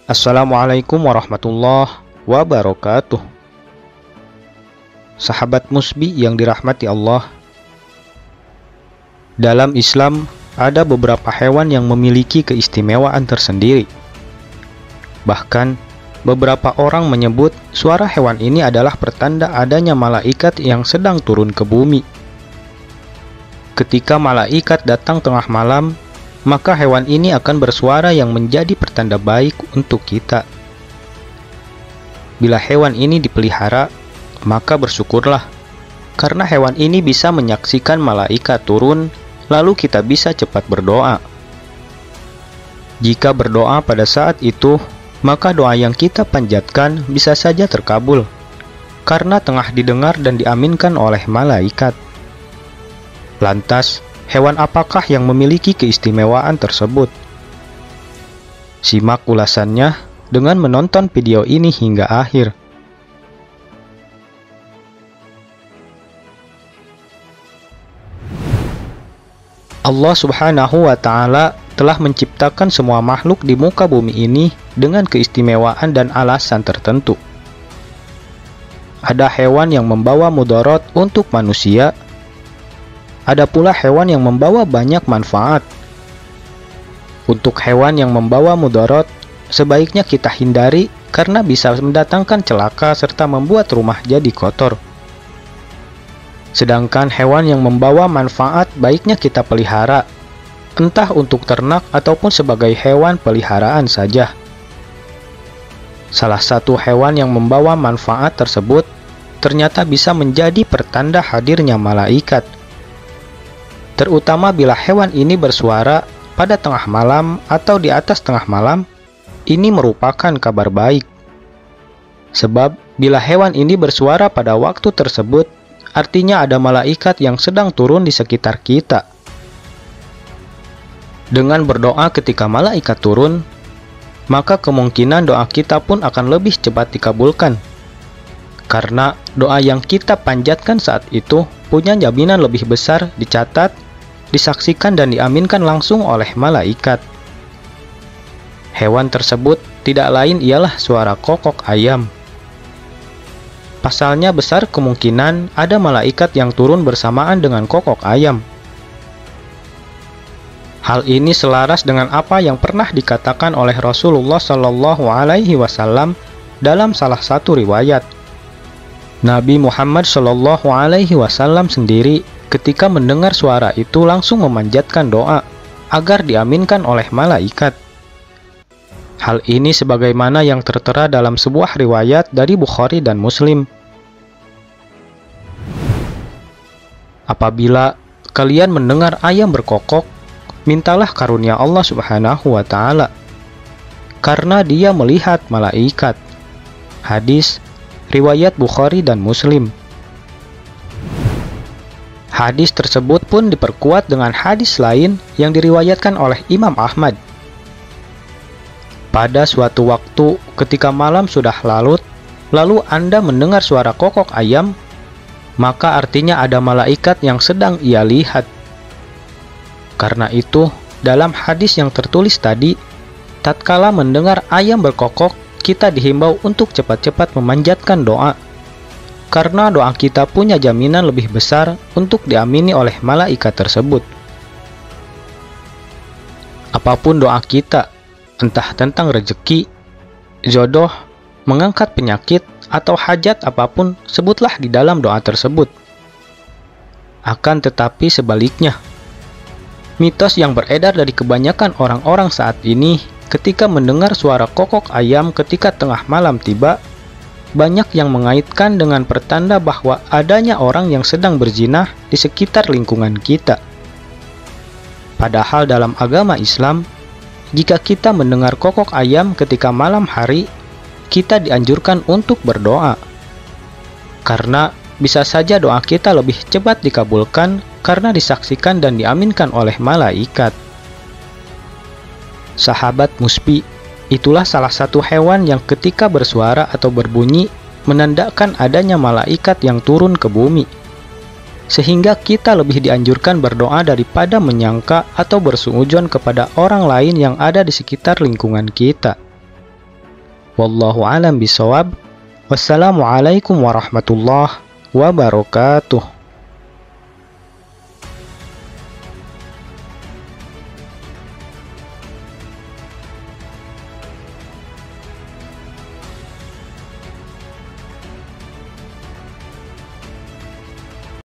Assalamualaikum warahmatullahi wabarakatuh. Sahabat Musbi yang dirahmati Allah, dalam Islam ada beberapa hewan yang memiliki keistimewaan tersendiri. Bahkan beberapa orang menyebut suara hewan ini adalah pertanda adanya malaikat yang sedang turun ke bumi. Ketika malaikat datang tengah malam, maka hewan ini akan bersuara yang menjadi pertanda baik untuk kita. Bila hewan ini dipelihara, maka bersyukurlah, karena hewan ini bisa menyaksikan malaikat turun, lalu kita bisa cepat berdoa. Jika berdoa pada saat itu, maka doa yang kita panjatkan bisa saja terkabul, karena tengah didengar dan diaminkan oleh malaikat. Lantas, hewan apakah yang memiliki keistimewaan tersebut? Simak ulasannya dengan menonton video ini hingga akhir. Allah Subhanahu wa Ta'ala telah menciptakan semua makhluk di muka bumi ini dengan keistimewaan dan alasan tertentu. Ada hewan yang membawa mudarat untuk manusia. Ada pula hewan yang membawa banyak manfaat. Untuk hewan yang membawa mudarat, sebaiknya kita hindari karena bisa mendatangkan celaka serta membuat rumah jadi kotor. Sedangkan hewan yang membawa manfaat baiknya kita pelihara, entah untuk ternak ataupun sebagai hewan peliharaan saja. Salah satu hewan yang membawa manfaat tersebut ternyata bisa menjadi pertanda hadirnya malaikat. Terutama bila hewan ini bersuara pada tengah malam atau di atas tengah malam, ini merupakan kabar baik. Sebab bila hewan ini bersuara pada waktu tersebut, artinya ada malaikat yang sedang turun di sekitar kita. Dengan berdoa ketika malaikat turun, maka kemungkinan doa kita pun akan lebih cepat dikabulkan. Karena doa yang kita panjatkan saat itu punya jaminan lebih besar dicatat, disaksikan dan diaminkan langsung oleh malaikat. Hewan tersebut tidak lain ialah suara kokok ayam. Pasalnya besar kemungkinan ada malaikat yang turun bersamaan dengan kokok ayam. Hal ini selaras dengan apa yang pernah dikatakan oleh Rasulullah Shallallahu Alaihi Wasallam dalam salah satu riwayat. Nabi Muhammad Shallallahu Alaihi Wasallam sendiri ketika mendengar suara itu langsung memanjatkan doa agar diaminkan oleh malaikat. Hal ini sebagaimana yang tertera dalam sebuah riwayat dari Bukhari dan Muslim. Apabila kalian mendengar ayam berkokok, mintalah karunia Allah Subhanahu wa Ta'ala, karena Dia melihat malaikat. Hadis riwayat Bukhari dan Muslim. Hadis tersebut pun diperkuat dengan hadis lain yang diriwayatkan oleh Imam Ahmad. Pada suatu waktu ketika malam sudah larut, lalu Anda mendengar suara kokok ayam, maka artinya ada malaikat yang sedang ia lihat. Karena itu, dalam hadis yang tertulis tadi, tatkala mendengar ayam berkokok, kita dihimbau untuk cepat-cepat memanjatkan doa. Karena doa kita punya jaminan lebih besar untuk diamini oleh malaikat tersebut. Apapun doa kita, entah tentang rezeki, jodoh, mengangkat penyakit, atau hajat apapun, sebutlah di dalam doa tersebut. Akan tetapi sebaliknya, mitos yang beredar dari kebanyakan orang-orang saat ini ketika mendengar suara kokok ayam ketika tengah malam tiba, banyak yang mengaitkan dengan pertanda bahwa adanya orang yang sedang berzinah di sekitar lingkungan kita. Padahal dalam agama Islam, jika kita mendengar kokok ayam ketika malam hari, kita dianjurkan untuk berdoa. Karena bisa saja doa kita lebih cepat dikabulkan karena disaksikan dan diaminkan oleh malaikat. Sahabat Musbi, itulah salah satu hewan yang ketika bersuara atau berbunyi menandakan adanya malaikat yang turun ke bumi. Sehingga kita lebih dianjurkan berdoa daripada menyangka atau bersuudzon kepada orang lain yang ada di sekitar lingkungan kita. Wallahu alam bisawab. Wassalamualaikum warahmatullahi wabarakatuh.